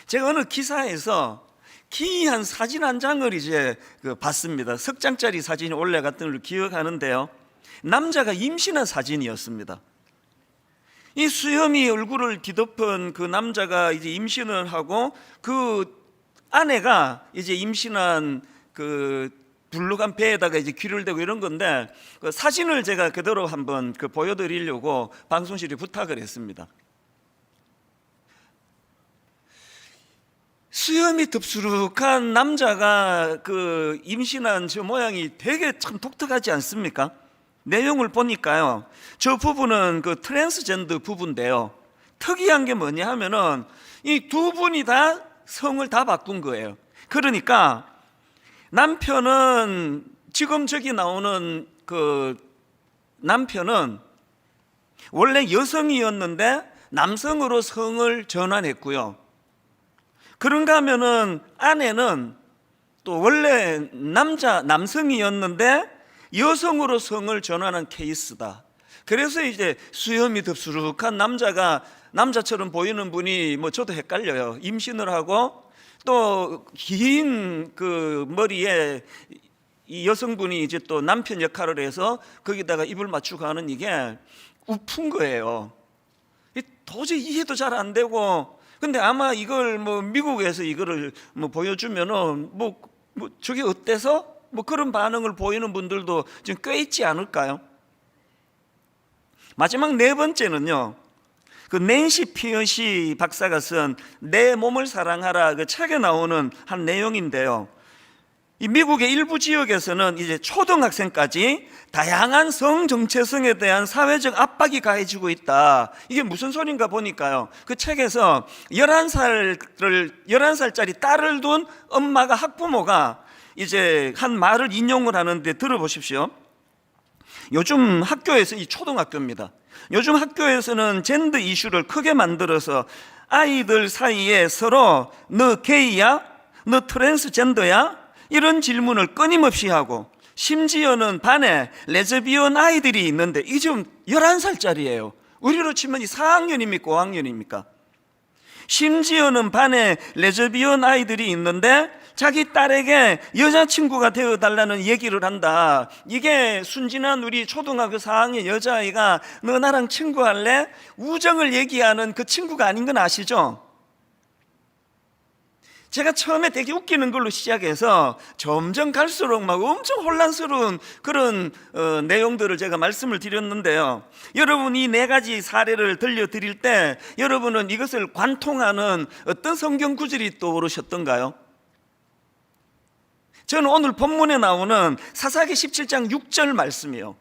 제가 어느 기사에서 기이한 사진 한 장을 봤습니다. 석 장짜리 사진이 올라갔던 걸 기억하는데요. 남자가 임신한 사진이었습니다. 이 수염이 얼굴을 뒤덮은 그 남자가 이제 임신을 하고 그 아내가 이제 임신한 그 불룩한 배에다가 이제 귀를 대고 이런 건데, 그 사진을 제가 그대로 한번 보여드리려고 방송실에 부탁을 했습니다. 수염이 덥수룩한 남자가 그 임신한 저 모양이 되게 참 독특하지 않습니까? 내용을 보니까요, 저 부부는 그 트랜스젠더 부부인데요, 특이한 게 뭐냐 하면은 이 두 분이 다 성을 다 바꾼 거예요. 그러니까 남편은, 지금 저기 나오는 그 남편은 원래 여성이었는데 남성으로 성을 전환했고요. 그런가 하면은 아내는 또 원래 남성이었는데 여성으로 성을 전환한 케이스다. 그래서 이제 수염이 덥수룩한 남자가, 남자처럼 보이는 분이 저도 헷갈려요. 임신을 하고 또 긴 그 머리에 이 여성분이 이제 또 남편 역할을 해서 거기다가 입을 맞추고 하는, 이게 우픈 거예요. 도저히 이해도 잘 안 되고, 근데 아마 이걸 미국에서 이거를 보여주면은 저게 어때서 그런 반응을 보이는 분들도 지금 꽤 있지 않을까요? 마지막 네 번째는요, 그 낸시 피어시 박사가 쓴 내 몸을 사랑하라 그 책에 나오는 한 내용인데요. 이 미국의 일부 지역에서는 이제 초등학생까지 다양한 성 정체성에 대한 사회적 압박이 가해지고 있다. 이게 무슨 소린가 보니까요, 그 책에서 11살짜리 딸을 둔 엄마가, 학부모가 이제 한 말을 인용을 하는데 들어보십시오. 요즘 학교에서, 이 초등학교입니다, 요즘 학교에서는 젠더 이슈를 크게 만들어서 아이들 사이에 서로 너 게이야? 너 트랜스젠더야? 이런 질문을 끊임없이 하고, 심지어는 반에 레즈비언 아이들이 있는데, 이 지금 11살짜리예요. 우리로 치면 이 4학년입니까 5학년입니까? 심지어는 반에 레즈비언 아이들이 있는데 자기 딸에게 여자친구가 되어달라는 얘기를 한다. 이게 순진한 우리 초등학교 4학년 여자아이가 너 나랑 친구할래? 우정을 얘기하는 그 친구가 아닌 건 아시죠? 제가 처음에 되게 웃기는 걸로 시작해서 점점 갈수록 엄청 혼란스러운 그런 내용들을 제가 말씀을 드렸는데요. 여러분, 이 네 가지 사례를 들려드릴 때 여러분은 이것을 관통하는 어떤 성경 구절이 떠오르셨던가요? 저는 오늘 본문에 나오는 사사기 17장 6절 말씀이요.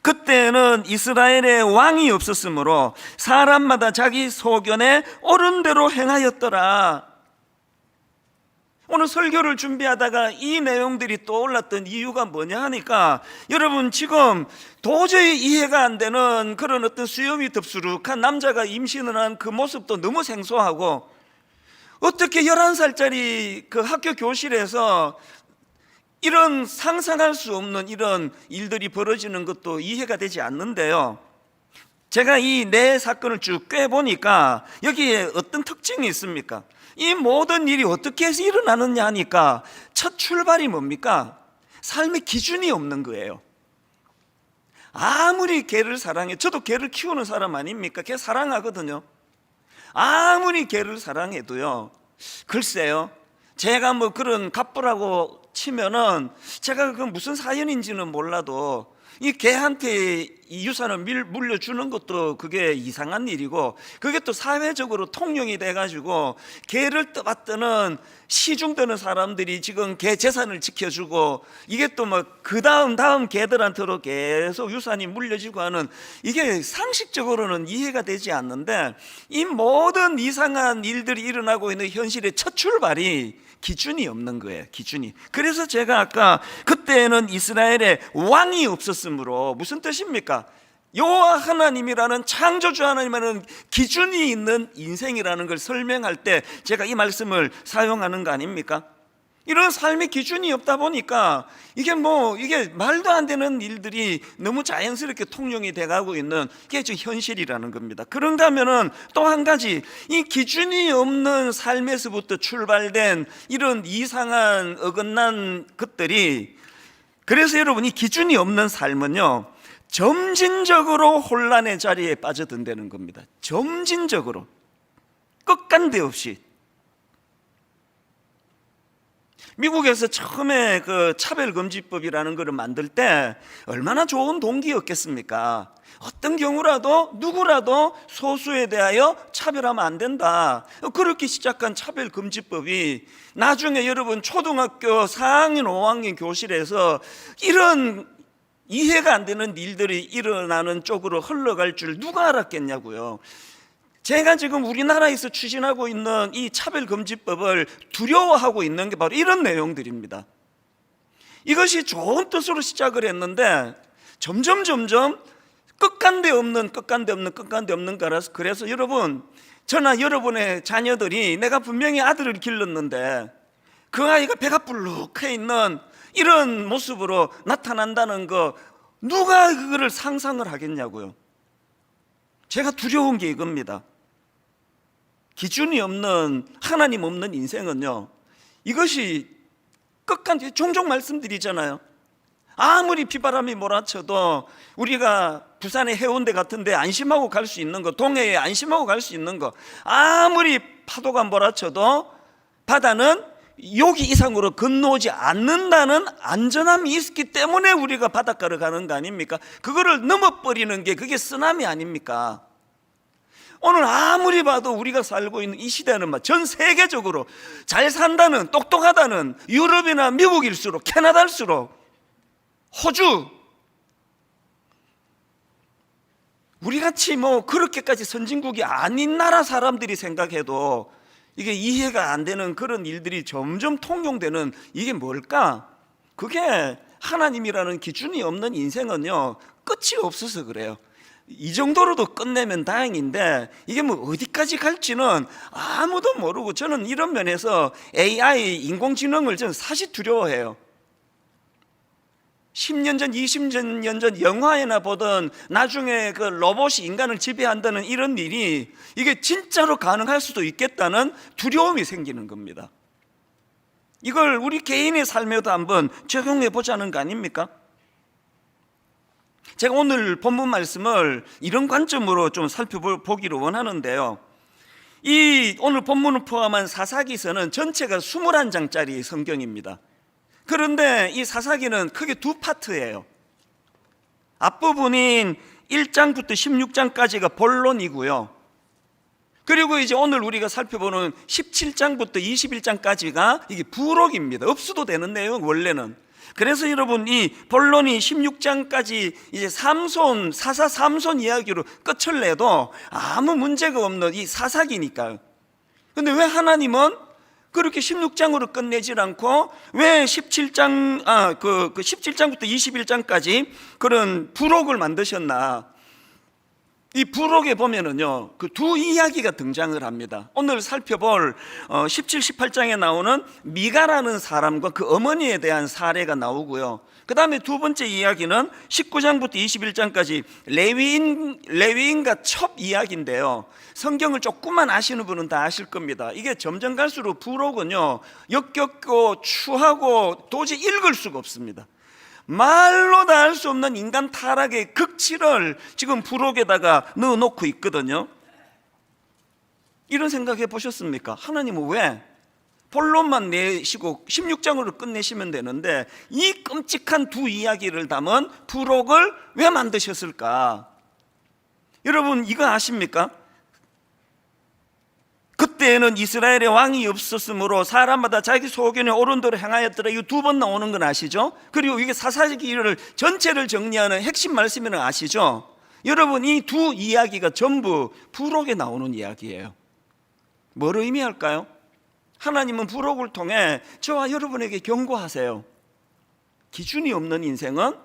그때는 이스라엘에 왕이 없었으므로 사람마다 자기 소견에 옳은 대로 행하였더라. 오늘 설교를 준비하다가 이 내용들이 떠올랐던 이유가 뭐냐 하니까, 여러분 지금 도저히 이해가 안 되는 그런 어떤 수염이 덥수룩한 남자가 임신을 한 그 모습도 너무 생소하고, 어떻게 11살짜리 그 학교 교실에서 이런 상상할 수 없는 이런 일들이 벌어지는 것도 이해가 되지 않는데요. 제가 이 네 사건을 쭉 꿰보니까 여기에 어떤 특징이 있습니까? 이 모든 일이 어떻게 해서 일어나느냐 하니까 첫 출발이 뭡니까? 삶의 기준이 없는 거예요. 아무리 개를 사랑해, 저도 개를 키우는 사람 아닙니까? 개 사랑하거든요. 아무리 개를 사랑해도요, 글쎄요, 제가 그런 갑부라고 치면은 제가 그 무슨 사연인지는 몰라도 이 개한테 이 유산을 물려주는 것도 그게 이상한 일이고, 그게 또 사회적으로 통용이 돼가지고 개를 떠받드는 시중드는 사람들이 지금 개 재산을 지켜주고, 이게 또 그 다음 개들한테로 계속 유산이 물려지고 하는, 이게 상식적으로는 이해가 되지 않는데, 이 모든 이상한 일들이 일어나고 있는 현실의 첫 출발이 기준이 없는 거예요. 기준이. 그래서 제가 아까 그때는 이스라엘에 왕이 없었으므로, 무슨 뜻입니까? 여호와 하나님이라는, 창조주 하나님이라는 기준이 있는 인생이라는 걸 설명할 때 제가 이 말씀을 사용하는 거 아닙니까? 이런 삶의 기준이 없다 보니까 이게 말도 안 되는 일들이 너무 자연스럽게 통용이 돼가고 있는 게 지금 현실이라는 겁니다. 그런가 하면은 또 한 가지, 이 기준이 없는 삶에서부터 출발된 이런 이상한 어긋난 것들이, 그래서 여러분, 이 기준이 없는 삶은요, 점진적으로 혼란의 자리에 빠져든다는 겁니다. 점진적으로, 끝간데 없이. 미국에서 처음에 그 차별금지법이라는 것을 만들 때 얼마나 좋은 동기였겠습니까? 어떤 경우라도 누구라도 소수에 대하여 차별하면 안 된다, 그렇게 시작한 차별금지법이 나중에 여러분 초등학교 4학년 5학년 교실에서 이런 이해가 안 되는 일들이 일어나는 쪽으로 흘러갈 줄 누가 알았겠냐고요. 제가 지금 우리나라에서 추진하고 있는 이 차별금지법을 두려워하고 있는 게 바로 이런 내용들입니다. 이것이 좋은 뜻으로 시작을 했는데 점점 끝간데 없는 거라서, 그래서 여러분, 저나 여러분의 자녀들이, 내가 분명히 아들을 길렀는데 그 아이가 배가 불룩해 있는 이런 모습으로 나타난다는 거, 누가 그거를 상상을 하겠냐고요. 제가 두려운 게 이겁니다. 기준이 없는, 하나님 없는 인생은요, 이것이 끝까지, 종종 말씀드리잖아요. 아무리 비바람이 몰아쳐도 우리가 부산의 해운대 같은데 안심하고 갈 수 있는 거, 동해에 안심하고 갈 수 있는 거, 아무리 파도가 몰아쳐도 바다는 여기 이상으로 건너오지 않는다는 안전함이 있기 때문에 우리가 바닷가를 가는 거 아닙니까? 그거를 넘어버리는 게 그게 쓰나미 아닙니까? 오늘 아무리 봐도 우리가 살고 있는 이 시대는 전 세계적으로 잘 산다는, 똑똑하다는 유럽이나 미국일수록, 캐나다일수록, 호주, 우리같이 그렇게까지 선진국이 아닌 나라 사람들이 생각해도 이게 이해가 안 되는 그런 일들이 점점 통용되는, 이게 뭘까? 그게 하나님이라는 기준이 없는 인생은요, 끝이 없어서 그래요. 이 정도로도 끝내면 다행인데 이게 어디까지 갈지는 아무도 모르고, 저는 이런 면에서 AI, 인공지능을 저는 사실 두려워해요. 10년 전, 20년 전 영화에나 보던 나중에 그 로봇이 인간을 지배한다는 이런 일이 이게 진짜로 가능할 수도 있겠다는 두려움이 생기는 겁니다. 이걸 우리 개인의 삶에도 한번 적용해 보자는 거 아닙니까? 제가 오늘 본문 말씀을 이런 관점으로 좀 살펴보기를 원하는데요, 이 오늘 본문을 포함한 사사기서는 전체가 21장짜리 성경입니다. 그런데 이 사사기는 크게 두 파트예요. 앞부분인 1장부터 16장까지가 본론이고요, 그리고 이제 오늘 우리가 살펴보는 17장부터 21장까지가 이게 부록입니다. 없어도 되는 내용 원래는. 그래서 여러분, 이 본론이 16장까지 이제 사사 삼손 이야기로 끝을 내도 아무 문제가 없는 이 사사기니까요. 근데 왜 하나님은 그렇게 16장으로 끝내질 않고 왜 17장부터 21장까지 그런 부록을 만드셨나? 이 부록에 보면은요, 그 두 이야기가 등장을 합니다. 오늘 살펴볼 17, 18장에 나오는 미가라는 사람과 그 어머니에 대한 사례가 나오고요, 그 다음에 두 번째 이야기는 19장부터 21장까지 레위인과 첩 이야기인데요, 성경을 조금만 아시는 분은 다 아실 겁니다. 이게 점점 갈수록 부록은요, 역겹고 추하고 도저히 읽을 수가 없습니다. 말로 다 할 수 없는 인간 타락의 극치를 지금 부록에다가 넣어놓고 있거든요. 이런 생각해 보셨습니까? 하나님은 왜 본론만 내시고 16장으로 끝내시면 되는데 이 끔찍한 두 이야기를 담은 부록을 왜 만드셨을까? 여러분, 이거 아십니까? 그때에는 이스라엘의 왕이 없었으므로 사람마다 자기 소견에 옳은 대로 행하였더라. 이거 두 번 나오는 건 아시죠? 그리고 이게 사사기를 전체를 정리하는 핵심 말씀이라는 거 아시죠? 여러분, 이 두 이야기가 전부 부록에 나오는 이야기예요. 뭘 의미할까요? 하나님은 부록을 통해 저와 여러분에게 경고하세요. 기준이 없는 인생은,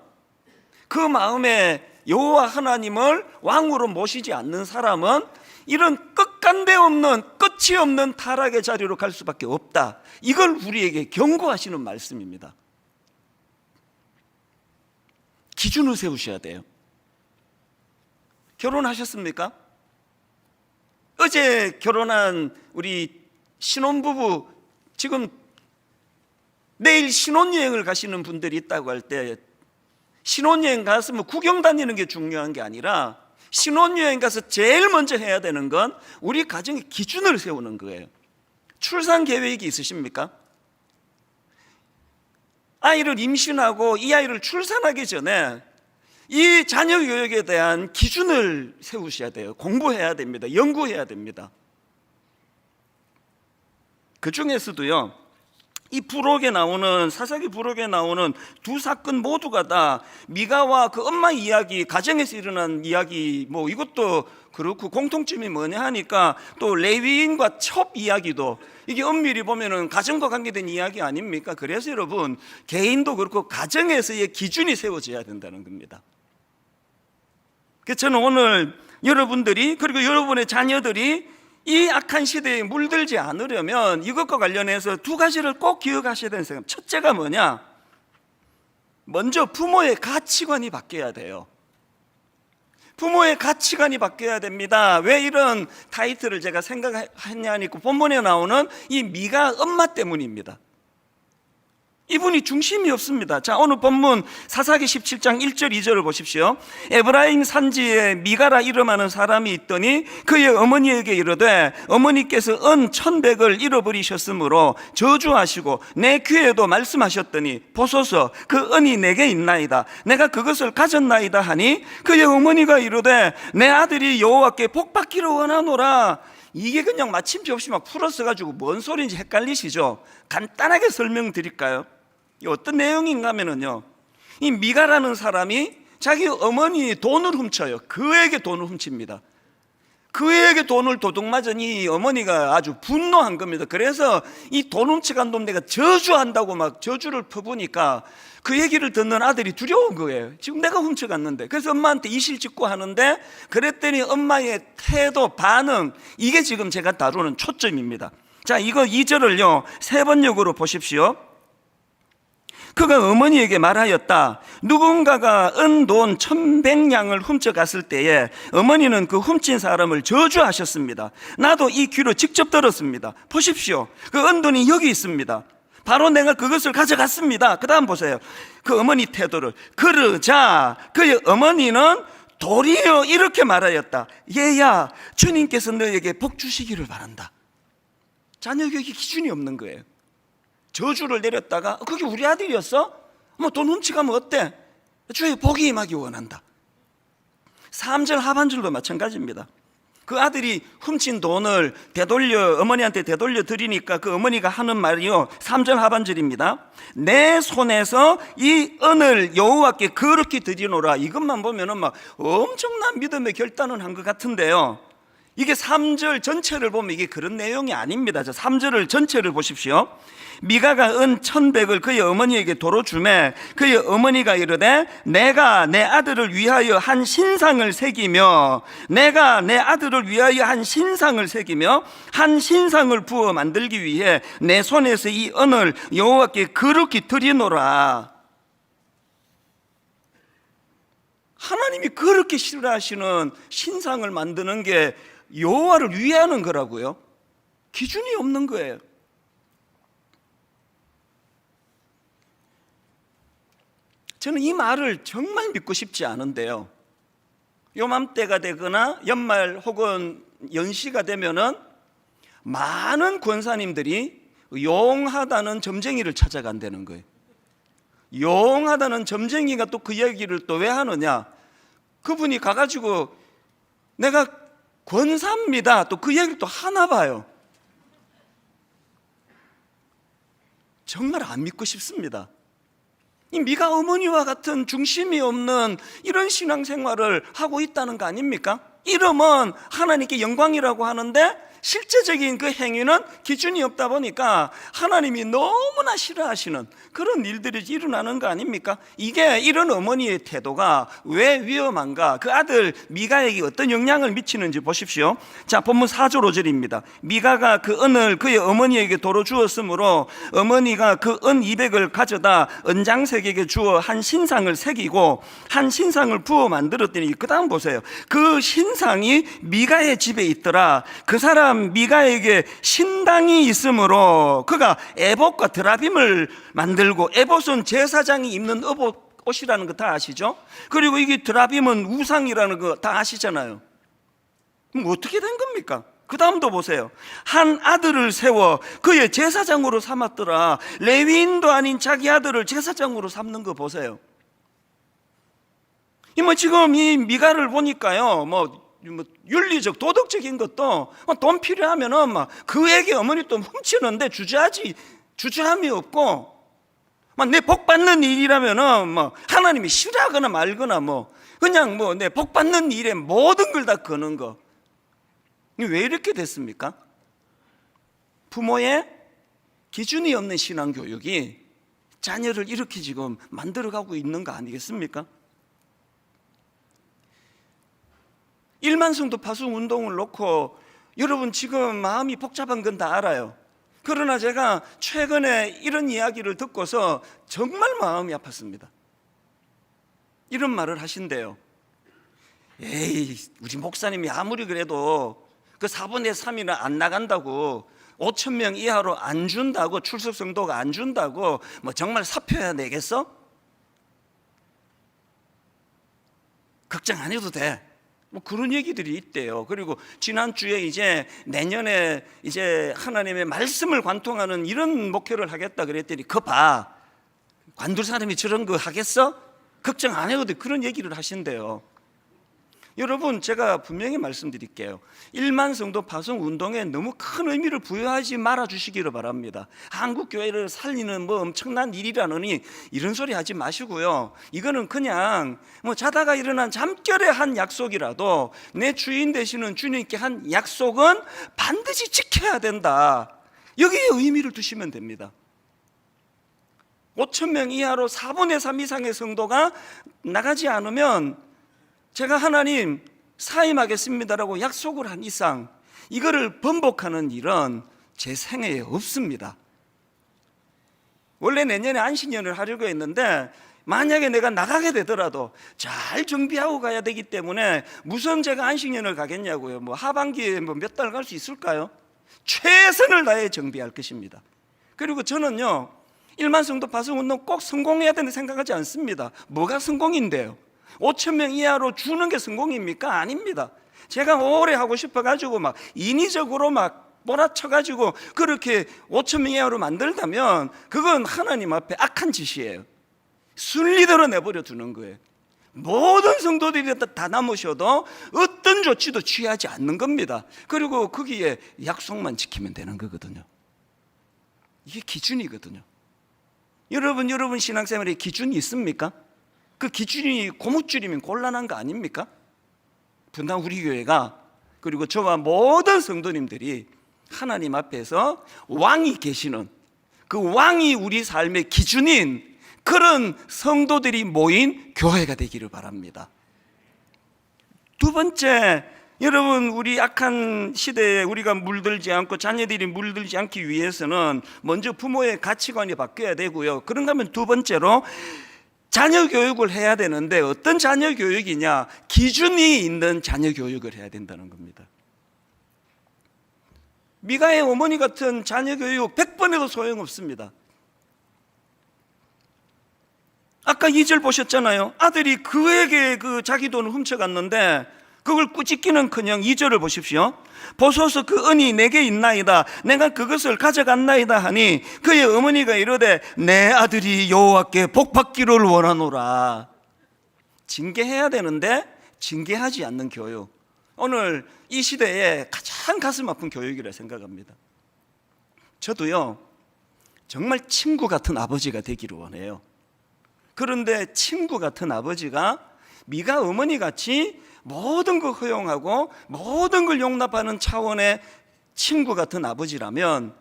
그 마음에 여호와 하나님을 왕으로 모시지 않는 사람은 이런 끝까지 끝잔대 없는, 끝이 없는 타락의 자리로 갈 수밖에 없다. 이걸 우리에게 경고하시는 말씀입니다. 기준을 세우셔야 돼요. 결혼하셨습니까? 어제 결혼한 우리 신혼부부, 지금 내일 신혼여행을 가시는 분들이 있다고 할 때, 신혼여행 가서 뭐 구경 다니는 게 중요한 게 아니라 신혼여행 가서 제일 먼저 해야 되는 건 우리 가정의 기준을 세우는 거예요. 출산 계획이 있으십니까? 아이를 임신하고 이 아이를 출산하기 전에 이 자녀 교육에 대한 기준을 세우셔야 돼요. 공부해야 됩니다. 연구해야 됩니다. 그 중에서도요, 이 부록에 나오는, 사사기 부록에 나오는 두 사건 모두가 다 미가와 그 엄마 이야기, 가정에서 일어난 이야기, 뭐 이것도 그렇고 공통점이 뭐냐 하니까 또 레위인과 첩 이야기도 이게 엄밀히 보면은 가정과 관계된 이야기 아닙니까? 그래서 여러분, 개인도 그렇고 가정에서의 기준이 세워져야 된다는 겁니다. 그래서 저는 오늘 여러분들이, 그리고 여러분의 자녀들이 이 악한 시대에 물들지 않으려면 이것과 관련해서 두 가지를 꼭 기억하셔야 되는 생각. 첫째가 뭐냐? 먼저 부모의 가치관이 바뀌어야 돼요. 부모의 가치관이 바뀌어야 됩니다. 왜 이런 타이틀을 제가 생각했냐니까 본문에 나오는 이 미가 엄마 때문입니다. 이분이 중심이 없습니다. 자, 오늘 본문 사사기 17장 1절 2절을 보십시오. 에브라임 산지에 미가라 이름하는 사람이 있더니 그의 어머니에게 이르되 어머니께서 은 1,100을 잃어버리셨으므로 저주하시고 내 귀에도 말씀하셨더니 보소서 그 은이 내게 있나이다. 내가 그것을 가졌나이다 하니 그의 어머니가 이르되 내 아들이 여호와께 복받기를 원하노라. 이게 그냥 마침표 없이 막 풀어서 뭔 소리인지 헷갈리시죠? 간단하게 설명드릴까요? 어떤 내용인가 하면은요, 이 미가라는 사람이 자기 어머니 돈을 훔쳐요. 그에게 돈을 훔칩니다. 그에게 돈을 도둑맞은 이 어머니가 아주 분노한 겁니다. 그래서 이 돈 훔쳐간 놈 내가 저주한다고 막 저주를 퍼부니까 그 얘기를 듣는 아들이 두려운 거예요. 지금 내가 훔쳐갔는데. 그래서 엄마한테 이실직고 하는데, 그랬더니 엄마의 태도, 반응, 이게 지금 제가 다루는 초점입니다. 자, 이거 2절을요 3번역으로 보십시오. 그가 어머니에게 말하였다. 누군가가 은 돈 1,100냥을 훔쳐갔을 때에 어머니는 그 훔친 사람을 저주하셨습니다. 나도 이 귀로 직접 들었습니다. 보십시오. 그 은돈이 여기 있습니다. 바로 내가 그것을 가져갔습니다. 그 다음 보세요. 그 어머니 태도를. 그러자 그의 어머니는 도리어 이렇게 말하였다. 얘야, 주님께서 너에게 복 주시기를 바란다. 자녀 교육에 기준이 없는 거예요. 저주를 내렸다가 그게 우리 아들이었어? 뭐 돈 훔치가면 어때? 주의 복이 임하기 원한다. 3절 하반절도 마찬가지입니다. 그 아들이 훔친 돈을 어머니한테 되돌려 드리니까 그 어머니가 하는 말이요 3절 하반절입니다. 내 손에서 이 은을 여호와께 거룩히 드리노라. 이것만 보면은 막 엄청난 믿음의 결단을 한 것 같은데요, 이게 3절 전체를 보면 이게 그런 내용이 아닙니다. 자, 3절을 전체를 보십시오. 미가가 은 1,100을 그의 어머니에게 도로 주매 그의 어머니가 이르되 내가 내 아들을 위하여 한 신상을 새기며 한 신상을 부어 만들기 위해 내 손에서 이 은을 여호와께 거룩히 드리노라. 하나님이 그렇게 싫어하시는 신상을 만드는 게 여호와를 위하는 거라고요. 기준이 없는 거예요. 저는 이 말을 정말 믿고 싶지 않은데요, 요맘때가 되거나 연말 혹은 연시가 되면은 많은 권사님들이 용하다는 점쟁이를 찾아간다는 거예요. 용하다는 점쟁이가 또 그 얘기를 또 왜 하느냐, 그분이 가가지고 내가 권사입니다 또 그 얘기를 또 하나 봐요. 정말 안 믿고 싶습니다. 이 미가 어머니와 같은 중심이 없는 이런 신앙생활을 하고 있다는 거 아닙니까? 이름은 하나님께 영광이라고 하는데 실제적인 그 행위는 기준이 없다 보니까 하나님이 너무나 싫어하시는 그런 일들이 일어나는 거 아닙니까? 이게 이런 어머니의 태도가 왜 위험한가? 그 아들 미가에게 어떤 영향을 미치는지 보십시오. 자, 본문 4절 5절입니다. 미가가 그 은을 그의 어머니에게 도로 주었으므로 어머니가 그 은 200을 가져다 은장색에게 주어 한 신상을 새기고 한 신상을 부어 만들었더니, 그 다음 보세요. 그 신상이 미가의 집에 있더라. 그 사람 미가에게 신당이 있으므로 그가 에봇과 드라빔을 만들고, 에봇은 제사장이 입는 옷이라는 거 다 아시죠? 그리고 이게 드라빔은 우상이라는 거 다 아시잖아요. 그럼 어떻게 된 겁니까? 그 다음도 보세요. 한 아들을 세워 그의 제사장으로 삼았더라. 레위인도 아닌 자기 아들을 제사장으로 삼는 거 보세요. 지금 이 미가를 보니까요, 윤리적 도덕적인 것도 돈 필요하면은 그에게 어머니 돈 훔치는데 주저함이 없고, 내 복 받는 일이라면은 하나님이 싫어하거나 말거나 그냥 내 복 받는 일에 모든 걸 다 거는 거. 왜 이렇게 됐습니까? 부모의 기준이 없는 신앙 교육이 자녀를 이렇게 지금 만들어가고 있는 거 아니겠습니까? 1만 성도 파송 운동을 놓고 여러분 지금 마음이 복잡한 건 다 알아요. 그러나 제가 최근에 이런 이야기를 듣고서 정말 마음이 아팠습니다. 이런 말을 하신대요. 에이, 우리 목사님이 아무리 그래도 그 4분의 3이나 안 나간다고, 5천 명 이하로 안 준다고, 출석 성도가 안 준다고 정말 사표해야 되겠어? 걱정 안 해도 돼. 그런 얘기들이 있대요. 그리고 지난주에 이제 내년에 이제 하나님의 말씀을 관통하는 이런 목회를 하겠다 그랬더니, 그거 봐, 관둘 사람이 저런 거 하겠어? 걱정 안 해도 돼. 그런 얘기를 하신대요. 여러분, 제가 분명히 말씀드릴게요. 1만 성도 파송 운동에 너무 큰 의미를 부여하지 말아 주시기를 바랍니다. 한국 교회를 살리는 엄청난 일이라느니 이런 소리 하지 마시고요. 이거는 그냥 자다가 일어난 잠결에 한 약속이라도 내 주인 되시는 주님께 한 약속은 반드시 지켜야 된다. 여기에 의미를 두시면 됩니다. 5천 명 이하로 4분의 3 이상의 성도가 나가지 않으면 제가 하나님 사임하겠습니다라고 약속을 한 이상 이거를 번복하는 일은 제 생애에 없습니다. 원래 내년에 안식년을 하려고 했는데 만약에 내가 나가게 되더라도 잘 정비하고 가야 되기 때문에 무슨 제가 안식년을 가겠냐고요. 하반기에 몇 달 갈 수 있을까요? 최선을 다해 정비할 것입니다. 그리고 저는요, 1만 성도 파송 운동 꼭 성공해야 된다고 생각하지 않습니다. 뭐가 성공인데요? 5천 명 이하로 주는 게 성공입니까? 아닙니다. 제가 오래 하고 싶어가지고 인위적으로 몰아쳐가지고 그렇게 5천 명 이하로 만들다면 그건 하나님 앞에 악한 짓이에요. 순리대로 내버려 두는 거예요. 모든 성도들이 다 남으셔도 어떤 조치도 취하지 않는 겁니다. 그리고 거기에 약속만 지키면 되는 거거든요. 이게 기준이거든요. 여러분 신앙생활에 기준이 있습니까? 그 기준이 고무줄이면 곤란한 거 아닙니까? 분당 우리 교회가, 그리고 저와 모든 성도님들이 하나님 앞에서 왕이 계시는, 그 왕이 우리 삶의 기준인 그런 성도들이 모인 교회가 되기를 바랍니다. 두 번째, 여러분, 우리 악한 시대에 우리가 물들지 않고 자녀들이 물들지 않기 위해서는 먼저 부모의 가치관이 바뀌어야 되고요. 그런가 하면 두 번째로 자녀 교육을 해야 되는데, 어떤 자녀 교육이냐? 기준이 있는 자녀 교육을 해야 된다는 겁니다. 미가의 어머니 같은 자녀 교육 100번 해도 소용없습니다. 아까 2절 보셨잖아요. 아들이 그에게 자기 돈을 훔쳐갔는데 그걸 꾸짖기는커녕 2절을 보십시오. 보소서 그 은이 내게 있나이다. 내가 그것을 가져갔나이다 하니 그의 어머니가 이르되 내 아들이 여호와께 복받기를 원하노라. 징계해야 되는데 징계하지 않는 교육, 오늘 이 시대에 가장 가슴 아픈 교육이라 생각합니다. 저도요, 정말 친구 같은 아버지가 되기를 원해요. 그런데 친구 같은 아버지가 미가 어머니 같이 모든 걸 허용하고 모든 걸 용납하는 차원의 친구 같은 아버지라면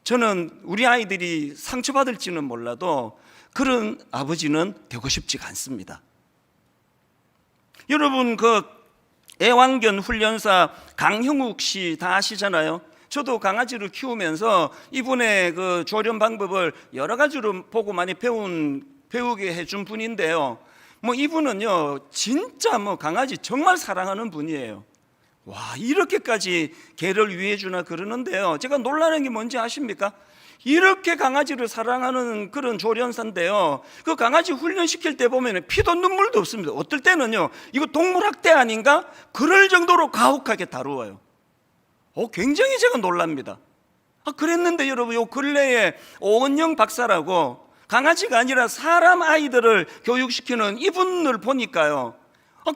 저는 우리 아이들이 상처받을지는 몰라도 그런 아버지는 되고 싶지가 않습니다. 여러분, 그 애완견 훈련사 강형욱 씨 다 아시잖아요. 저도 강아지를 키우면서 이분의 그 조련 방법을 여러 가지로 보고 많이 배우게 해준 분인데요. 이분은요, 진짜 강아지 정말 사랑하는 분이에요. 와, 이렇게까지 개를 위해 주나 그러는데요. 제가 놀라는 게 뭔지 아십니까? 이렇게 강아지를 사랑하는 그런 조련사인데요, 그 강아지 훈련시킬 때 보면 피도 눈물도 없습니다. 어떨 때는요, 이거 동물학대 아닌가? 그럴 정도로 가혹하게 다루어요. 굉장히 제가 놀랍니다. 그랬는데 여러분, 요 근래에 오은영 박사라고 강아지가 아니라 사람 아이들을 교육시키는 이분을 보니까요,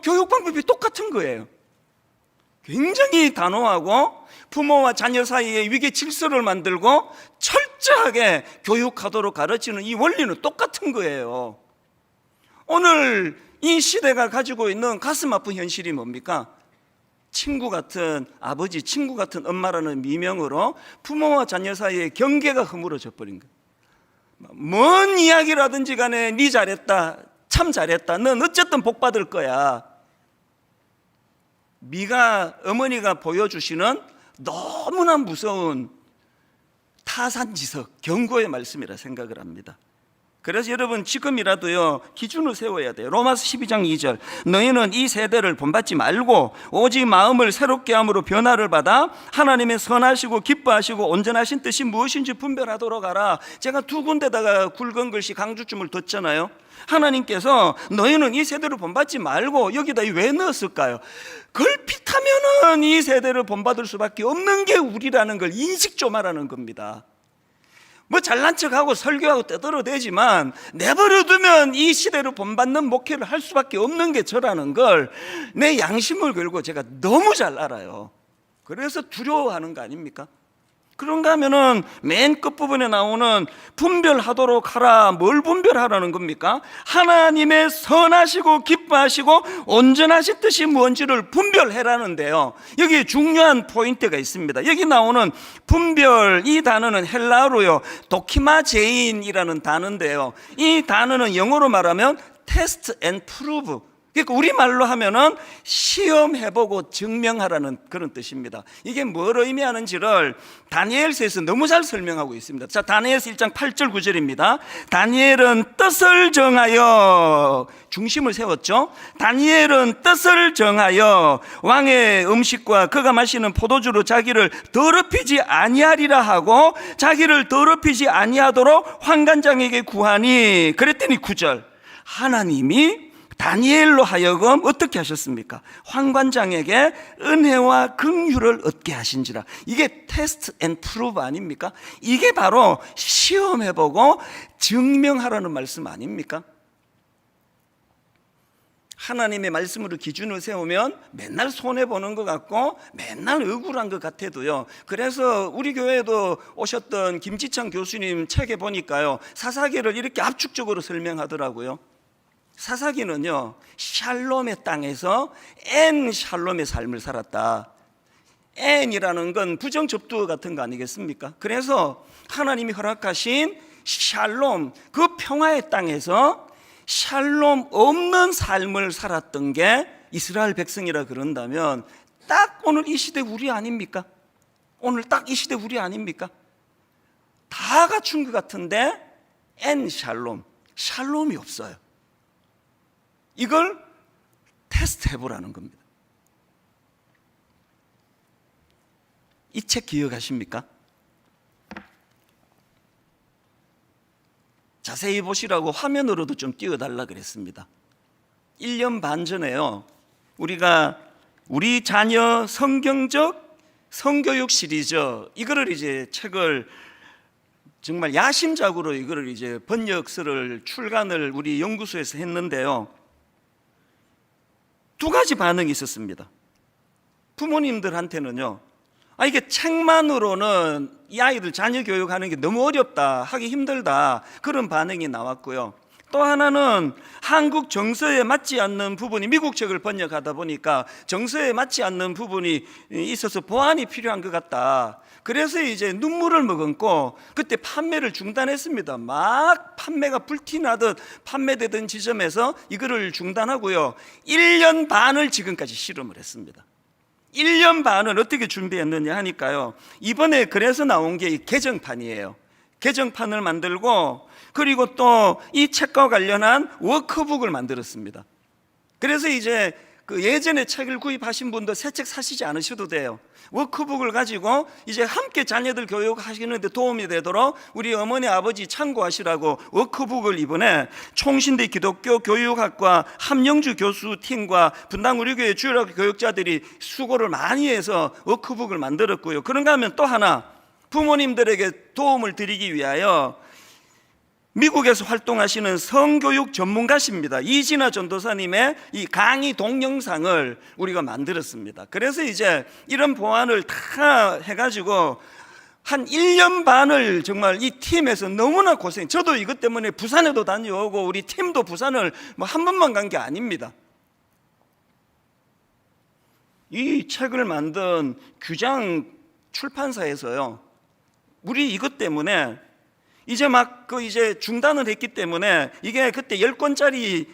교육 방법이 똑같은 거예요. 굉장히 단호하고 부모와 자녀 사이에 위계 질서를 만들고 철저하게 교육하도록 가르치는 이 원리는 똑같은 거예요. 오늘 이 시대가 가지고 있는 가슴 아픈 현실이 뭡니까? 친구 같은 아버지, 친구 같은 엄마라는 미명으로 부모와 자녀 사이에 경계가 허물어져 버린 거예요. 뭔 이야기라든지 간에 네 잘했다, 참 잘했다, 넌 어쨌든 복 받을 거야. 미가 어머니가 보여주시는 너무나 무서운 타산지석, 경고의 말씀이라 생각을 합니다. 그래서 여러분, 지금이라도요, 기준을 세워야 돼요. 로마서 12장 2절, 너희는 이 세대를 본받지 말고 오직 마음을 새롭게 함으로 변화를 받아 하나님의 선하시고 기뻐하시고 온전하신 뜻이 무엇인지 분별하도록 하라. 제가 두 군데다가 굵은 글씨 강조점을 뒀잖아요. 하나님께서 너희는 이 세대를 본받지 말고, 여기다 왜 넣었을까요? 걸핏하면은 이 세대를 본받을 수밖에 없는 게 우리라는 걸 인식 좀 하라는 겁니다. 잘난 척하고 설교하고 떠들어대지만 내버려두면 이 시대를 본받는 목회를 할 수밖에 없는 게 저라는 걸 내 양심을 걸고 제가 너무 잘 알아요. 그래서 두려워하는 거 아닙니까? 그런가 하면은 맨 끝부분에 나오는 분별하도록 하라. 뭘 분별하라는 겁니까? 하나님의 선하시고 기뻐하시고 온전하신 뜻이 뭔지를 분별해라는데요, 여기 중요한 포인트가 있습니다. 여기 나오는 분별, 이 단어는 헬라어로요, 도키마제인이라는 단어인데요, 이 단어는 영어로 말하면 테스트 앤 프루브, 그러니까 우리말로 하면은 시험해보고 증명하라는 그런 뜻입니다. 이게 뭘 의미하는지를 다니엘서에서 너무 잘 설명하고 있습니다. 자, 다니엘서 1장 8절 9절입니다. 다니엘은 뜻을 정하여, 중심을 세웠죠. 다니엘은 뜻을 정하여 왕의 음식과 그가 마시는 포도주로 자기를 더럽히지 아니하리라 하고 자기를 더럽히지 아니하도록 환관장에게 구하니, 그랬더니 9절, 하나님이 다니엘로 하여금 어떻게 하셨습니까? 환관장에게 은혜와 긍휼을 얻게 하신지라. 이게 테스트 앤 프루브 아닙니까? 이게 바로 시험해보고 증명하라는 말씀 아닙니까? 하나님의 말씀으로 기준을 세우면 맨날 손해보는 것 같고 맨날 억울한 것 같아도요, 그래서 우리 교회에도 오셨던 김지창 교수님 책에 보니까요, 사사기를 이렇게 압축적으로 설명하더라고요. 사사기는요, 샬롬의 땅에서 엔 샬롬의 삶을 살았다. 엔이라는 건 부정접두 같은 거 아니겠습니까? 그래서 하나님이 허락하신 샬롬, 그 평화의 땅에서 샬롬 없는 삶을 살았던 게 이스라엘 백성이라 그런다면 딱 오늘 이 시대 우리 아닙니까? 오늘 딱 이 시대 우리 아닙니까? 다 갖춘 것 같은데 엔 샬롬, 샬롬이 없어요. 이걸 테스트 해보라는 겁니다. 이 책 기억하십니까? 자세히 보시라고 화면으로도 좀 띄워달라 그랬습니다. 1년 반 전에요, 우리가 우리 자녀 성경적 성교육 시리즈, 이거를 이제 책을 정말 야심작으로 이거를 이제 번역서를 출간을 우리 연구소에서 했는데요, 두 가지 반응이 있었습니다. 부모님들한테는요, 이게 책만으로는 이 아이들 자녀 교육하는 게 너무 어렵다, 하기 힘들다, 그런 반응이 나왔고요. 또 하나는 한국 정서에 맞지 않는 부분이, 미국 책을 번역하다 보니까 정서에 맞지 않는 부분이 있어서 보완이 필요한 것 같다. 그래서 이제 눈물을 머금고 그때 판매를 중단했습니다. 막 판매가 불티나듯 판매되던 지점에서 이거를 중단하고요, 1년 반을 지금까지 실험을 했습니다. 1년 반을 어떻게 준비했느냐 하니까요, 이번에 그래서 나온 게 이 개정판이에요. 개정판을 만들고, 그리고 또 이 책과 관련한 워크북을 만들었습니다. 그래서 이제 그 예전에 책을 구입하신 분도 새 책 사시지 않으셔도 돼요. 워크북을 가지고 이제 함께 자녀들 교육하시는데 도움이 되도록 우리 어머니 아버지 참고하시라고 워크북을 이번에 총신대 기독교 교육학과 함영주 교수 팀과 분당 우리 교회 주일학교 교육자들이 수고를 많이 해서 워크북을 만들었고요. 그런가 하면 또 하나, 부모님들에게 도움을 드리기 위하여 미국에서 활동하시는 성교육 전문가십니다. 이진아 전도사님의 이 강의 동영상을 우리가 만들었습니다. 그래서 이제 이런 보완을 다 해가지고 한 1년 반을 정말 이 팀에서 너무나 고생, 저도 이것 때문에 부산에도 다녀오고 우리 팀도 부산을 뭐 한 번만 간 게 아닙니다. 이 책을 만든 규장 출판사에서요, 우리 이것 때문에 이제 막 이제 중단을 했기 때문에, 이게 그때 10권짜리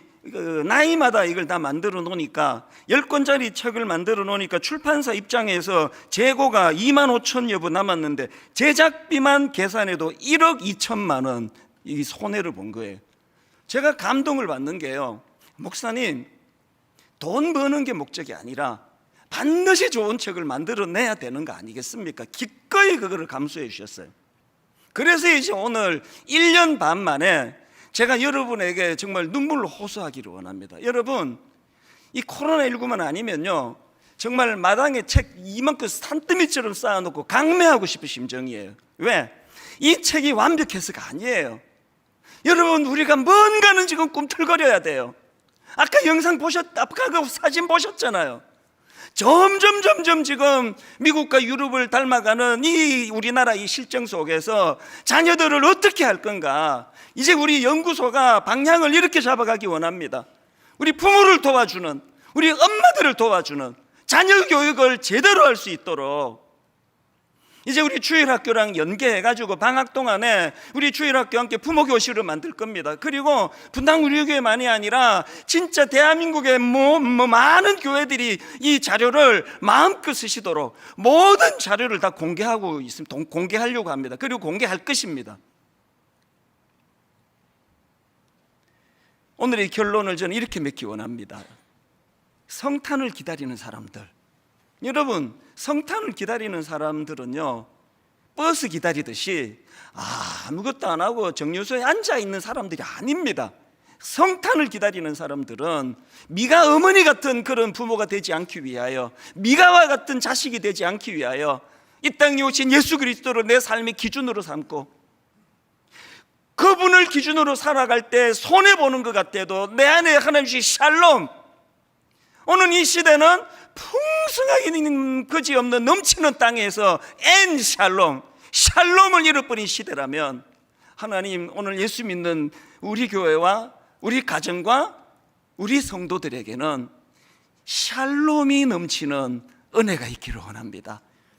나이마다 이걸 다 만들어 놓으니까, 10권짜리 책을 만들어 놓으니까 출판사 입장에서 재고가 25,000여 부 남았는데 제작비만 계산해도 1억 2천만 원 이 손해를 본 거예요. 제가 감동을 받는 게요, 목사님, 돈 버는 게 목적이 아니라 반드시 좋은 책을 만들어내야 되는 거 아니겠습니까? 기꺼이 그거를 감수해 주셨어요. 그래서 이제 오늘 1년 반 만에 제가 여러분에게 정말 눈물로 호소하기를 원합니다. 여러분, 이 코로나19만 아니면요, 정말 마당에 책 이만큼 산더미처럼 쌓아놓고 강매하고 싶은 심정이에요. 왜? 이 책이 완벽해서가 아니에요. 여러분, 우리가 뭔가는 지금 꿈틀거려야 돼요. 아까 영상 아까 사진 보셨잖아요. 점점 지금 미국과 유럽을 닮아가는 이 우리나라 이 실정 속에서 자녀들을 어떻게 할 건가, 이제 우리 연구소가 방향을 이렇게 잡아가기 원합니다. 우리 부모를 도와주는, 우리 엄마들을 도와주는, 자녀 교육을 제대로 할 수 있도록 이제 우리 주일학교랑 연계해가지고 방학 동안에 우리 주일학교와 함께 부모교실을 만들 겁니다. 그리고 분당 우리 교회만이 아니라 진짜 대한민국의 많은 교회들이 이 자료를 마음껏 쓰시도록 모든 자료를 다 공개하고 있습니다. 공개하려고 합니다. 그리고 공개할 것입니다. 오늘의 결론을 저는 이렇게 맺기 원합니다. 성탄을 기다리는 사람들, 여러분, 성탄을 기다리는 사람들은요, 버스 기다리듯이 아무것도 안 하고 정류소에 앉아있는 사람들이 아닙니다. 성탄을 기다리는 사람들은 미가 어머니 같은 그런 부모가 되지 않기 위하여, 미가와 같은 자식이 되지 않기 위하여 이 땅에 오신 예수 그리스도를 내 삶의 기준으로 삼고, 그분을 기준으로 살아갈 때 손해보는 것 같아도 내 안에 하나님의 샬롬, 오늘 이 시대는 풍성하게 그지없는 넘치는 땅에서 엔 샬롬을 잃어버린 시대라면, 하나님 오늘 예수 믿는 우리 교회와 우리 가정과 우리 성도들에게는 샬롬이 넘치는 은혜가 있기를 원합니다.